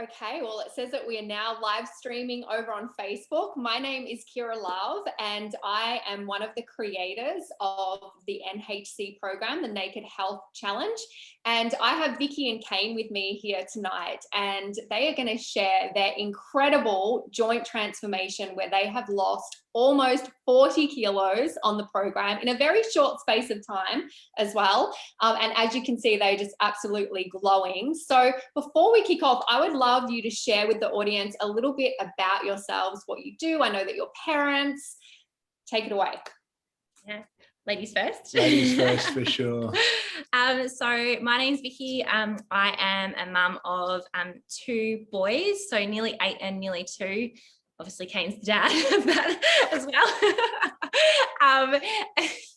Okay, well, it says that we are now live streaming over on Facebook. My name is Kira Love, and I am one of the creators of the NHC program, the Naked Health Challenge. And I have Vicky and Kane with me here tonight, and they are going to share their incredible joint transformation where they have lost almost 40 kilos on the program in a very short space of time as well. And as you can see, they're just absolutely glowing. So before we kick off, I would love you to share with the audience a little bit about yourselves, what you do. I know that you're parents. Take it away. Yeah, ladies first. Ladies first, for sure. So my name's Vicky. I am a mum of 2 boys, so nearly 8 and nearly 2. Obviously, Kane's the dad of that as well.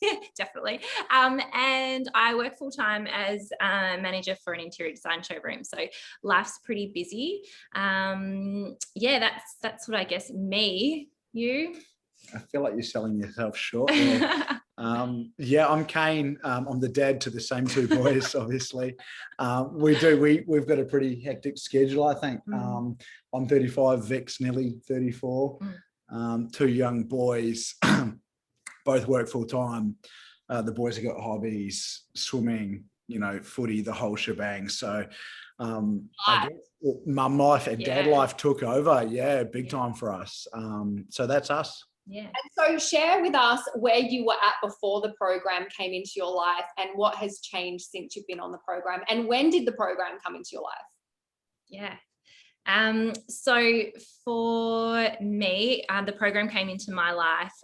Yeah, definitely. And I work full time as a manager for an interior design showroom. So life's pretty busy. Yeah, that's what I guess me. You? I feel like you're selling yourself short there. Yeah, I'm Kane. I'm the dad to the same 2 boys, obviously. We've got a pretty hectic schedule, I think. I'm 35, Vic's nearly 34. 2 young boys, both work full time. The boys have got hobbies, swimming, footy, the whole shebang. So I guess mum life and dad life took over. Yeah, big time for us. So that's us. Yeah. And so share with us where you were at before the program came into your life and what has changed since you've been on the program, and when did the program come into your life? Yeah. So for me, the program came into my life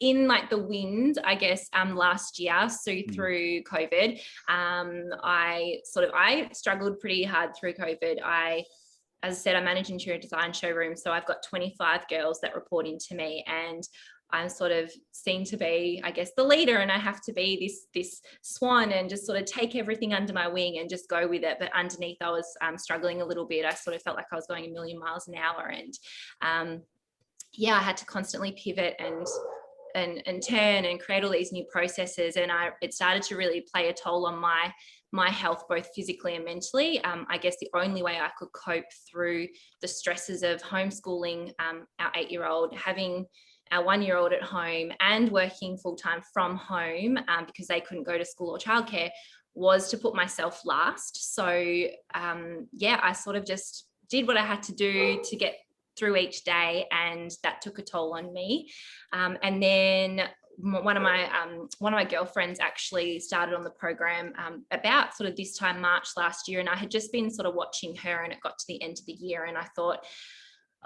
in like the wind, I guess, last year. So through COVID, I struggled pretty hard through COVID. As I said, I manage interior design showroom. So I've got 25 girls that report into me, and I'm sort of seen to be, I guess, the leader, and I have to be this swan and just sort of take everything under my wing and just go with it. But underneath, I was struggling a little bit. I sort of felt like I was going a million miles an hour, and I had to constantly pivot and turn and create all these new processes, and it started to really play a toll on my health, both physically and mentally. I guess the only way I could cope through the stresses of homeschooling our 8-year-old, having our 1-year-old at home, and working full-time from home because they couldn't go to school or childcare, was to put myself last. So I sort of just did what I had to do to get through each day, and that took a toll on me. And then one of my girlfriends actually started on the program about sort of this time March last year, and I had just been sort of watching her, and it got to the end of the year, and I thought,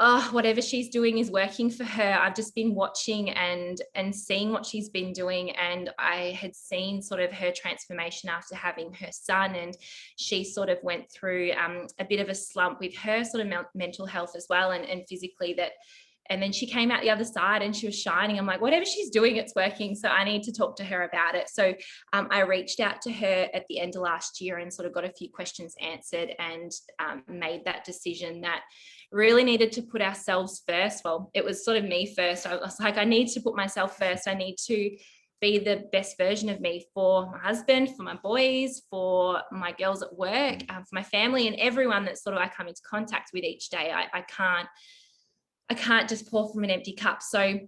oh, whatever she's doing is working for her. I've just been watching and seeing what she's been doing, and I had seen sort of her transformation after having her son, and she sort of went through a bit of a slump with her sort of mental health as well, and physically that. And then she came out the other side and she was shining. I'm like, whatever she's doing, it's working. So I need to talk to her about it. So I reached out to her at the end of last year and sort of got a few questions answered, and made that decision that really needed to put ourselves first. Well, it was sort of me first. I was like, I need to put myself first. I need to be the best version of me for my husband, for my boys, for my girls at work, for my family, and everyone that sort of I come into contact with each day. I can't just pour from an empty cup. So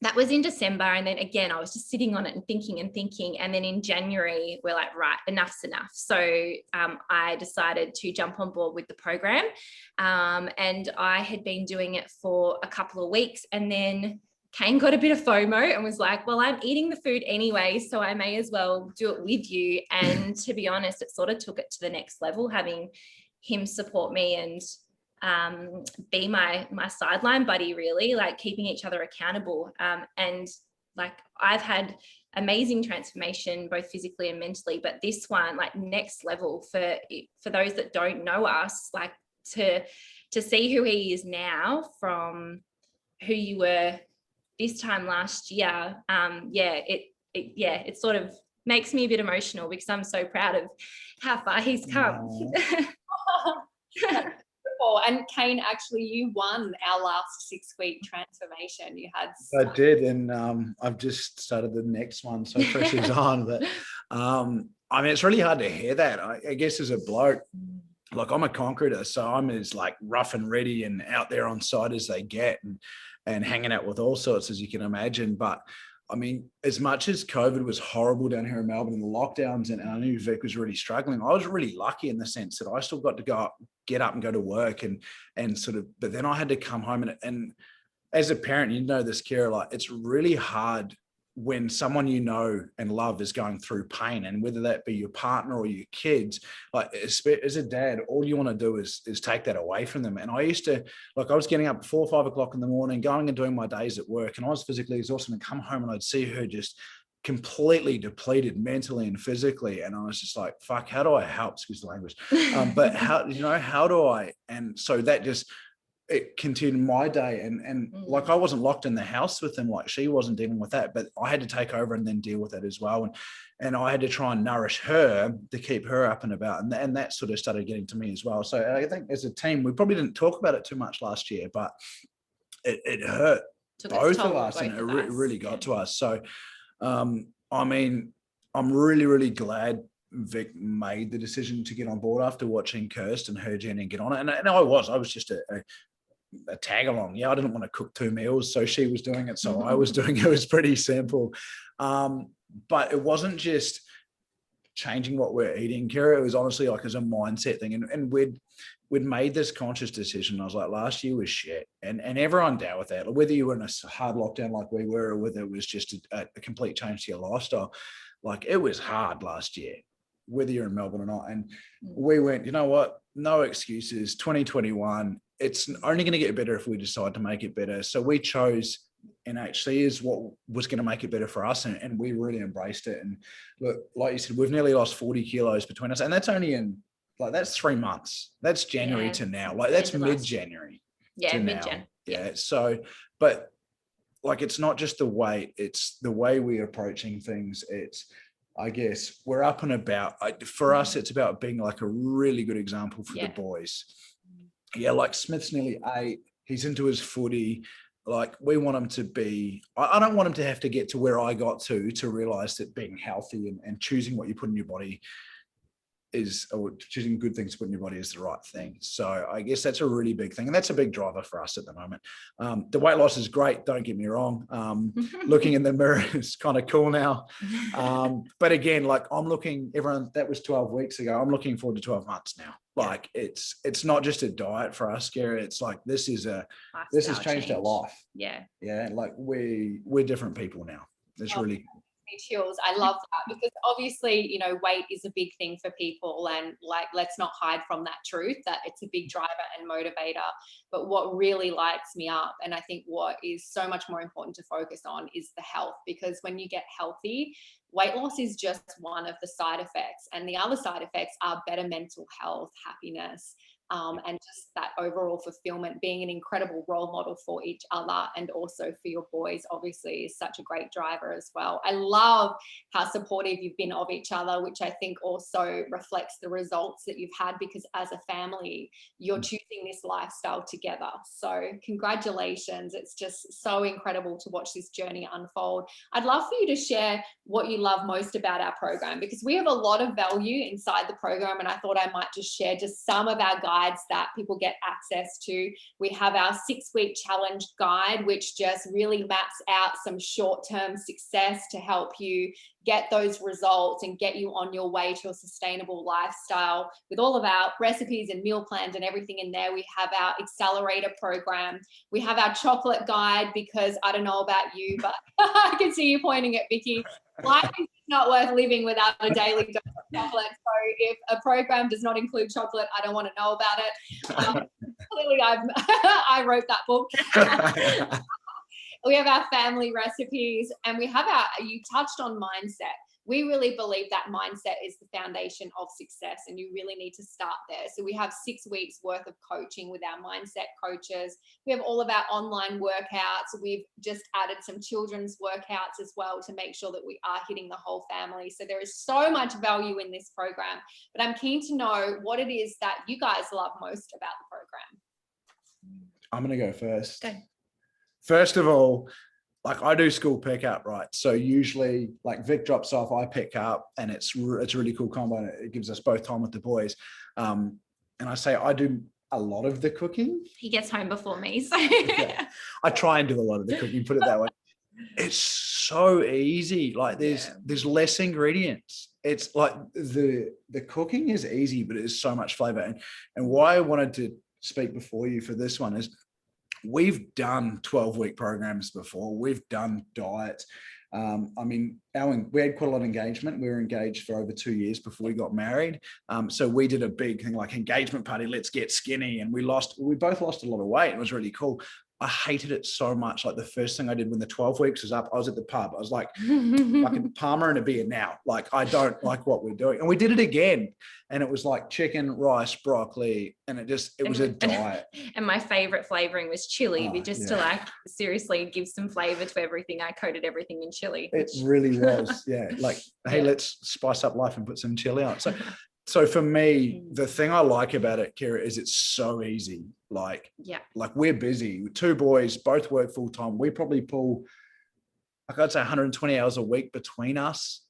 that was in December. And then again, I was just sitting on it and thinking. And then in January, we're like, right, enough's enough. So I decided to jump on board with the program. And I had been doing it for a couple of weeks. And then Kane got a bit of FOMO and was like, well, I'm eating the food anyway, so I may as well do it with you. And to be honest, it sort of took it to the next level, having him support me and be my sideline buddy, really, like keeping each other accountable. And like I've had amazing transformation, both physically and mentally, but this one, like next level for those that don't know us, like to see who he is now from who you were this time last year. It sort of makes me a bit emotional because I'm so proud of how far he's come. And Kane, actually, you won our last 6-week transformation. You had. I did, and I've just started the next one, so pressure's on. But I mean, it's really hard to hear that. I guess as a bloke, like I'm a concreter, so I'm as like rough and ready and out there on site as they get, and hanging out with all sorts, as you can imagine. But I mean, as much as COVID was horrible down here in Melbourne and the lockdowns, and I knew Vic was really struggling, I was really lucky in the sense that I still got to get up and go to work and sort of, but then I had to come home and as a parent, you know this, Kira, like it's really hard when someone you know and love is going through pain, and whether that be your partner or your kids, like as a dad, all you want to do is take that away from them. And I used to, like, I was getting up at 4 or 5 o'clock in the morning, going and doing my days at work, and I was physically exhausted, and come home and I'd see her just completely depleted mentally and physically. And I was just like, fuck, how do I help? Excuse the language. But how do I? And so that just, it continued my day, and like I wasn't locked in the house with them like she wasn't dealing with that, but I had to take over and then deal with it as well, and I had to try and nourish her to keep her up and about, and that sort of started getting to me as well. So I think as a team, we probably didn't talk about it too much last year, but it hurt both of us, and it really got to us. So I mean, I'm really, really glad Vic made the decision to get on board after watching Kirsten and her journey and get on it. And I was just a tag along. Yeah, I didn't want to cook 2 meals, so she was doing it, so I was doing it. It was pretty simple. But it wasn't just changing what we're eating, Kira. It was honestly like as a mindset thing. And we'd made this conscious decision. I was like, last year was shit. And everyone dealt with that. Whether you were in a hard lockdown like we were, or whether it was just a complete change to your lifestyle, like it was hard last year, whether you're in Melbourne or not. And we went, you know what? No excuses. 2021. It's only going to get better if we decide to make it better. So we chose NHC as what was going to make it better for us, and we really embraced it. And look, like you said, we've nearly lost 40 kilos between us, and that's only in that's 3 months. That's January to now. Like that's mid-January. Yeah, mid-Jan. Yeah. So, but like it's not just the weight; it's the way we're approaching things. It's, I guess, we're up and about. For us, it's about being like a really good example for the boys. Yeah, like Smith's nearly 8. He's into his footy. Like we want him to be, I don't want him to have to get to where I got to realize that being healthy and choosing what you put in your body is, or choosing good things to put in your body is the right thing. So I guess that's a really big thing. And that's a big driver for us at the moment. The weight loss is great. Don't get me wrong. Looking in the mirror is kind of cool now. But again, like I'm looking, everyone, that was 12 weeks ago. I'm looking forward to 12 months now. Like it's not just a diet for us, Gary. It's like, this has changed our life. Yeah. Yeah. Like we're different people now. It's really chills. I love that, because obviously, you know, weight is a big thing for people, and like, let's not hide from that truth that it's a big driver and motivator. But what really lights me up, and I think what is so much more important to focus on, is the health, because when you get healthy, weight loss is just one of the side effects, and the other side effects are better mental health, happiness, and just that overall fulfillment. Being an incredible role model for each other and also for your boys, obviously, is such a great driver as well. I love how supportive you've been of each other, which I think also reflects the results that you've had, because as a family, you're choosing this lifestyle together. So congratulations. It's just so incredible to watch this journey unfold. I'd love for you to share what you love most about our program, because we have a lot of value inside the program, and I thought I might just share just some of our guides that people get access to. We have our 6-week challenge guide, which just really maps out some short-term success to help you get those results and get you on your way to a sustainable lifestyle, with all of our recipes and meal plans and everything in there. We have our accelerator program. We have our chocolate guide, because I don't know about you, but I can see you pointing at Vicky. Life is not worth living without a daily dose of chocolate. So if a program does not include chocolate, I don't want to know about it. Clearly, I wrote that book. We have our family recipes, and we have you touched on mindset. We really believe that mindset is the foundation of success, and you really need to start there. So we have 6 weeks worth of coaching with our mindset coaches. We have all of our online workouts. We've just added some children's workouts as well to make sure that we are hitting the whole family. So there is so much value in this program, but I'm keen to know what it is that you guys love most about the program. I'm going to go first. Okay. First of all, like I do school pickup, right? So usually like Vic drops off, I pick up, and it's a really cool combo. It gives us both time with the boys. And and I say I do a lot of the cooking. He gets home before me, so Yeah. I try and do a lot of the cooking, put it that way. It's so easy. Like there's less ingredients. It's like the cooking is easy, but it is so much flavor. And why I wanted to speak before you for this one is we've done 12-week programs before. We've done diets. I mean, we had quite a lot of engagement. We were engaged for over 2 years before we got married. So we did a big thing like engagement party, let's get skinny. And we both lost a lot of weight. It was really cool. I hated it so much. Like the first thing I did when the 12 weeks was up, I was at the pub. I was like, fucking Palmer and a beer now. Like, I don't like what we're doing. And we did it again. And it was like chicken, rice, broccoli. And it was a diet. And my favorite flavoring was chili. To like seriously give some flavor to everything. I coated everything in chili. It really was. Yeah. Like, hey, let's spice up life and put some chili on it. So for me, the thing I like about it, Kira, is it's so easy. Like we're busy. 2 boys, both work full time. We probably pull, like I'd say 120 hours a week between us,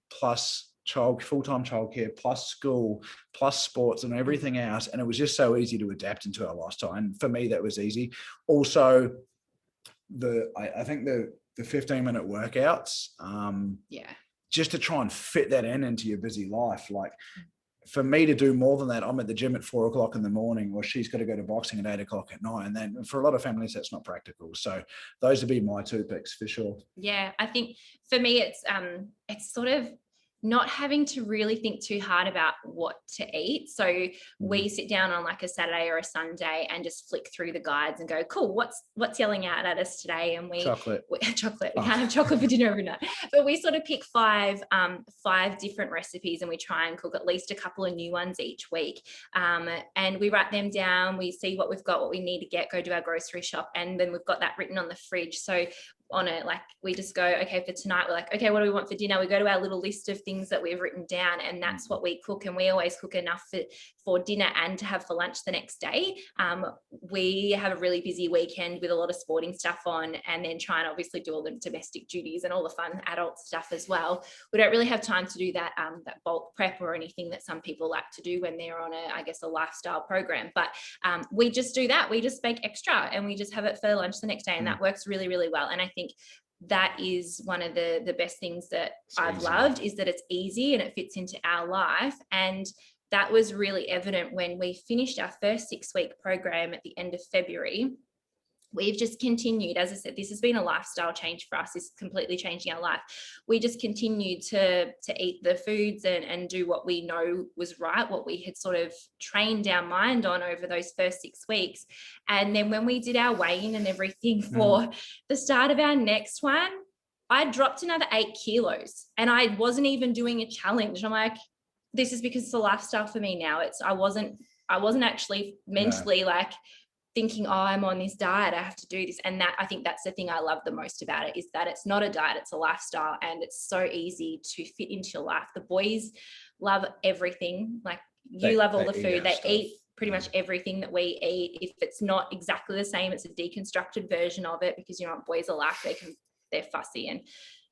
plus full-time childcare, plus school, plus sports and everything else. And it was just so easy to adapt into our lifestyle. And for me, that was easy. Also, I think the 15-minute workouts, just to try and fit that into your busy life. Like for me to do more than that, I'm at the gym at 4 o'clock in the morning, or she's got to go to boxing at 8 o'clock at night. And then for a lot of families, that's not practical. So those would be my 2 picks for sure. Yeah. I think for me, it's sort of not having to really think too hard about what to eat. So we sit down on like a Saturday or a Sunday and just flick through the guides and go, cool, what's yelling out at us today? And chocolate. We can't have chocolate for dinner every night. But we sort of pick five different recipes and we try and cook at least a couple of new ones each week. And we write them down, we see what we've got, what we need to get, go do our grocery shop. And then we've got that written on the fridge. So on it, like we just go, okay, for tonight, we're like, okay, what do we want for dinner? We go to our little list of things that we've written down and that's what we cook. And we always cook enough for dinner and to have for lunch the next day. We have a really busy weekend with a lot of sporting stuff on and then try and obviously do all the domestic duties and all the fun adult stuff as well. We don't really have time to do that bulk prep or anything that some people like to do when they're on a lifestyle program. But we just do that. We just make extra and we just have it for lunch the next day. And that works really, really well. And I think that is one of the best things that I've loved is that it's easy and it fits into our life. And that was really evident when we finished our first 6-week program at the end of February. We've just continued, as I said, this has been a lifestyle change for us. It's completely changing our life. We just continued to eat the foods and do what we know was right, what we had sort of trained our mind on over those first 6 weeks. And then when we did our weigh-in and everything for the start of our next one, I dropped another 8 kilos and I wasn't even doing a challenge. I'm like, this is because it's a lifestyle for me now. I wasn't actually mentally like thinking, oh, I'm on this diet, I have to do this. And that, I think that's the thing I love the most about it, is that it's not a diet, it's a lifestyle, and it's so easy to fit into your life. The boys love everything. Like you love all the food. They eat pretty much everything that we eat. If it's not exactly the same, it's a deconstructed version of it, because, you know, boys are like, they're fussy. And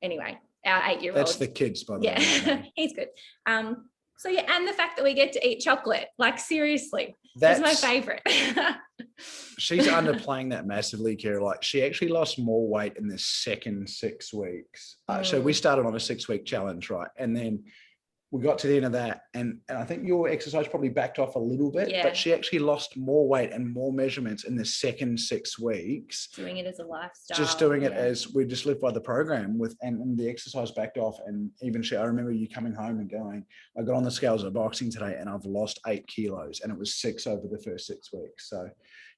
anyway, our 8-year-old. That's the kids, by the way. Yeah, he's good. So yeah, and the fact that we get to eat chocolate, like seriously, that's my favorite. She's underplaying that massively, Kira. Like she actually lost more weight in the second 6 weeks. So we started on a 6-week challenge, right? And then we got to the end of that, and I think your exercise probably backed off a little bit, but she actually lost more weight and more measurements in the second 6 weeks. Doing it as a lifestyle. Just doing it as we just lived by the program and the exercise backed off. And even I remember you coming home and going, I got on the scales at boxing today and I've lost 8 kilos, and it was 6 over the first 6 weeks. So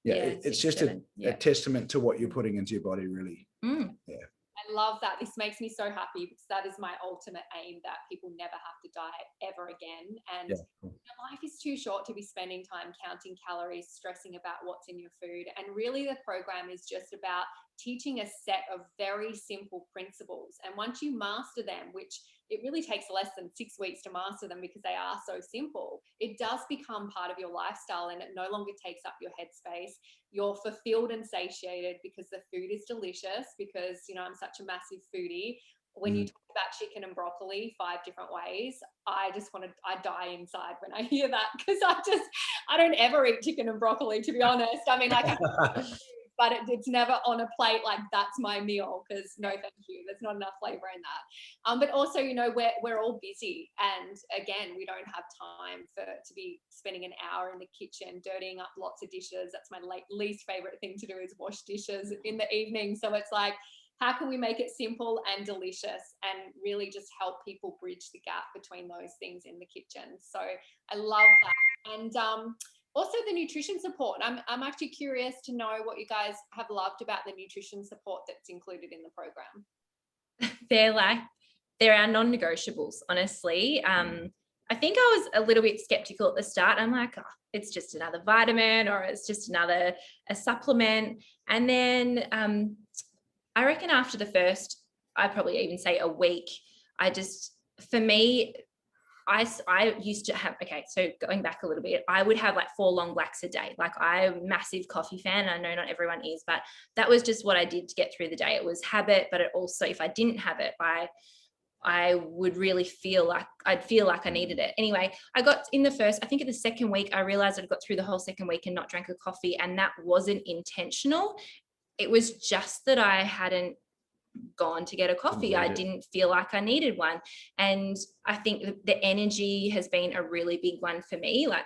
it's just a testament to what you're putting into your body, really. Yeah. I love that. This makes me so happy, because that is my ultimate aim, that people never have to diet ever again. And life is too short to be spending time counting calories, stressing about what's in your food. And really the program is just about teaching a set of very simple principles. And once you master them, which it really takes less than 6 weeks to master them because they are so simple, it does become part of your lifestyle, and it no longer takes up your headspace. You're fulfilled and satiated because the food is delicious, because, you know, I'm such a massive foodie. when you talk about chicken and broccoli 5 different ways, I die inside when I hear that, because I don't ever eat chicken and broccoli, to be honest. I mean, like, but it's never on a plate like that's my meal, because no thank you, there's not enough flavor in that. But also, you know, we're all busy, and again, we don't have time to be spending an hour in the kitchen dirtying up lots of dishes. That's my least favorite thing to do, is wash dishes in the evening. So it's like, how can we make it simple and delicious and really just help people bridge the gap between those things in the kitchen? So I love that. And also the nutrition support. I'm actually curious to know what you guys have loved about the nutrition support that's included in the program. They're our non-negotiables, honestly. I think I was a little bit skeptical at the start. I'm like, oh, it's just another vitamin, or it's just a supplement. And then I reckon after the first, I'd probably even say a week, for me, I used to have, okay, so going back a little bit, I would have like 4 long blacks a day. Like, I'm a massive coffee fan. I know not everyone is, but that was just what I did to get through the day. It was habit, but it also, if I didn't have it, I would really feel like I needed it. Anyway, I got in the second week, I realized I'd got through the whole second week and not drank a coffee. And that wasn't intentional. It was just that I hadn't gone to get a coffee. I didn't feel like I needed one. And I think the energy has been a really big one for me. Like,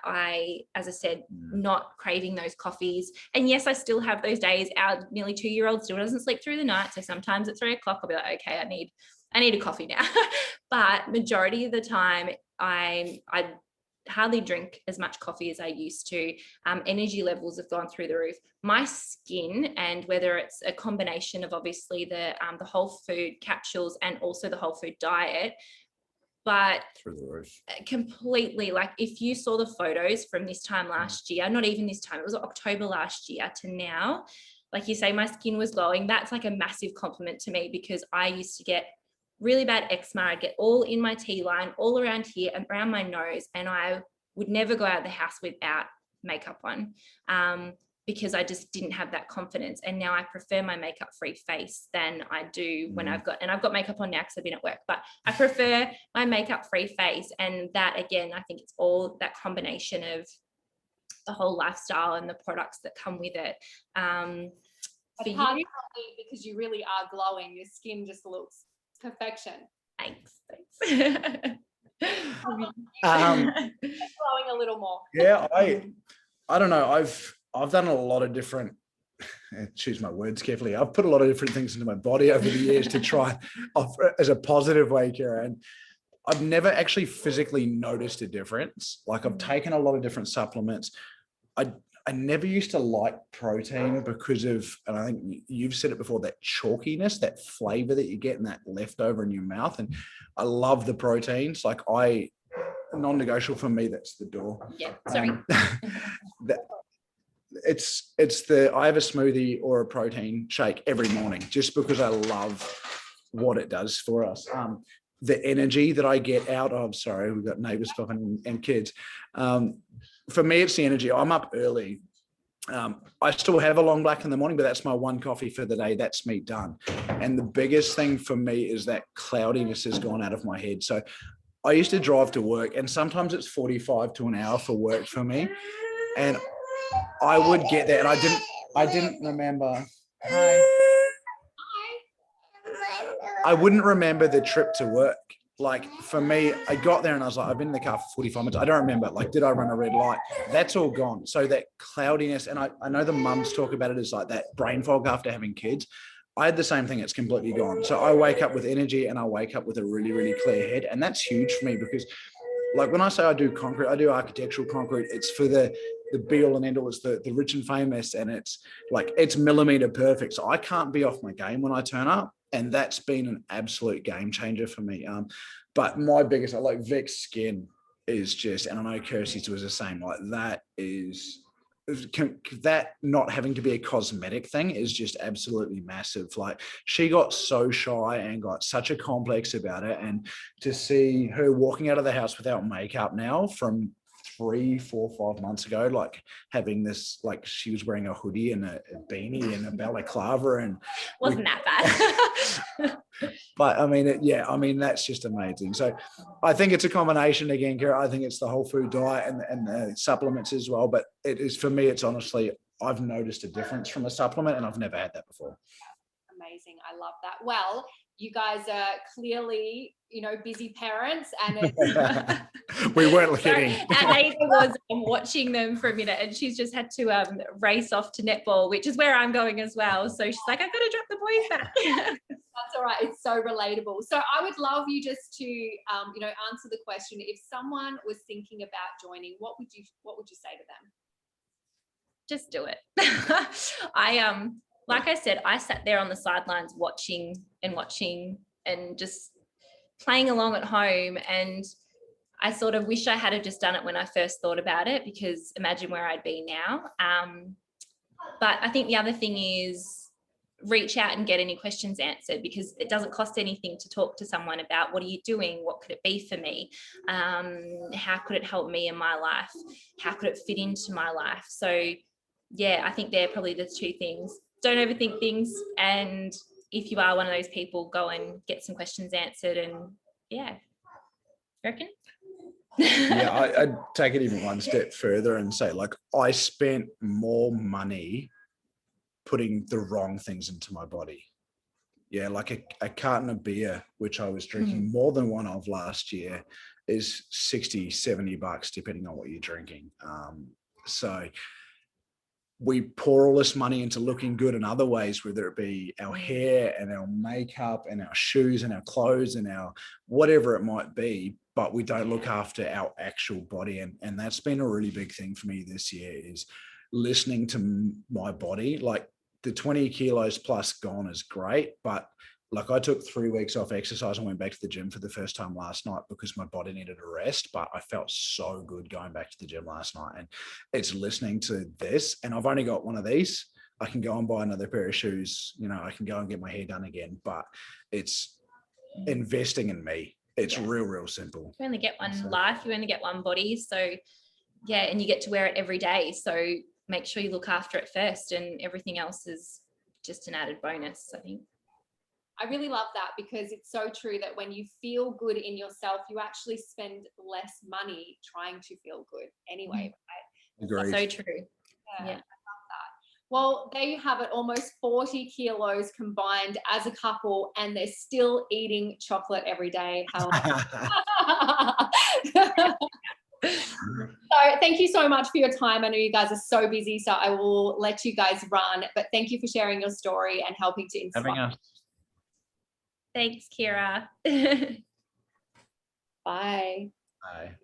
as I said, not craving those coffees. And yes, I still have those days. Our nearly 2-year-old still doesn't sleep through the night. So sometimes at 3 o'clock, I'll be like, okay, I need a coffee now. But majority of the time, I hardly drink as much coffee as I used to. Energy levels have gone through the roof. My skin, and whether it's a combination of obviously the whole food capsules and also the whole food diet, but through the roof. Completely. Like, if you saw the photos from this time last year, not even this time, it was October last year to now, like you say, my skin was glowing. That's like a massive compliment to me, because I used to get really bad eczema. I'd get all in my T-line, all around here and around my nose, and I would never go out of the house without makeup on, because I just didn't have that confidence. And now I prefer my makeup-free face than I do when I've got makeup on now because I've been at work, but I prefer my makeup-free face. And that, again, I think it's all that combination of the whole lifestyle and the products that come with it. It's hard to believe, because you really are glowing. Your skin just looks perfection. Thanks. Glowing a little more. Yeah, I don't know. I've done a lot of different, choose my words carefully. I've put a lot of different things into my body over the years to try as a positive way, Kira. And I've never actually physically noticed a difference. Like, I've taken a lot of different supplements. I never used to like protein because of, and I think you've said it before, that chalkiness, that flavor that you get in that leftover in your mouth. And I love the proteins. Like, non-negotiable for me, that's the door. Yeah, sorry. I have a smoothie or a protein shake every morning, just because I love what it does for us. The energy that I get out of, sorry, we've got neighbors talking and kids. For me, it's the energy. I'm up early. I still have a long black in the morning, but that's my one coffee for the day. That's me done. And the biggest thing for me is that cloudiness has gone out of my head. So I used to drive to work, and sometimes it's 45 to an hour for work for me. And I would get there, and I didn't remember. Hi. I wouldn't remember the trip to work. Like, for me, I got there and I was like, I've been in the car for 45 minutes. I don't remember. Like, did I run a red light? That's all gone. So that cloudiness, and I know the mums talk about it as like that brain fog after having kids. I had the same thing. It's completely gone. So I wake up with energy, and I wake up with a really, really clear head. And that's huge for me, because, like, when I say I do concrete, I do architectural concrete. It's for the be all and end all. It's the rich and famous, and it's like, it's millimeter perfect. So I can't be off my game when I turn up. And that's been an absolute game changer for me. But my biggest, like, Vic's skin is just, and I know Kirsty's was the same, like, that not having to be a cosmetic thing is just absolutely massive. Like, she got so shy and got such a complex about it. And to see her walking out of the house without makeup now from 3, 4, 5 months ago, like having this, like she was wearing a hoodie and a beanie and a balaclava, and wasn't that bad. but I mean, that's just amazing. So I think it's a combination again, Kira. I think it's the whole food diet and the supplements as well. But it is, for me, it's honestly, I've noticed a difference from a supplement, and I've never had that before. Amazing. I love that. Well, you guys are clearly, busy parents, and it's We weren't kidding. And Ava was watching them for a minute, and she's just had to race off to netball, which is where I'm going as well. So she's like, I've got to drop the boys back. That's all right. It's so relatable. So I would love you just to, answer the question. If someone was thinking about joining, what would you say to them? Just do it. Like I said, I sat there on the sidelines watching and just playing along at home. And I sort of wish I had have just done it when I first thought about it, because imagine where I'd be now. But I think the other thing is reach out and get any questions answered, because it doesn't cost anything to talk to someone about what are you doing? What could it be for me? How could it help me in my life? How could it fit into my life? So yeah, I think they're probably the two things. Don't overthink things. And if you are one of those people, go and get some questions answered. And yeah, reckon? Yeah, I'd take it even one step further and say, like, I spent more money putting the wrong things into my body. Yeah, like a carton of beer, which I was drinking more than one of last year, is $60-$70 depending on what you're drinking. So we pour all this money into looking good in other ways, whether it be our hair and our makeup and our shoes and our clothes and our whatever it might be, but we don't look after our actual body. And that's been a really big thing for me this year, is listening to my body. Like, the 20 kilos plus gone is great, but like, I took 3 weeks off exercise and went back to the gym for the first time last night because my body needed a rest, but I felt so good going back to the gym last night. And it's listening to this, and I've only got one of these. I can go and buy another pair of shoes, I can go and get my hair done again, but it's investing in me. It's real simple. You only get one life, you only get one body. So yeah, and you get to wear it every day. So make sure you look after it first, and everything else is just an added bonus, I think. I really love that, because it's so true that when you feel good in yourself, you actually spend less money trying to feel good anyway. Right? Agreed. So true. Yeah, I love that. Well, there you have it, almost 40 kilos combined as a couple, and they're still eating chocolate every day. So thank you so much for your time. I know you guys are so busy, so I will let you guys run, but thank you for sharing your story and helping to inspire. Having us. Thanks, Kira. Bye. Bye.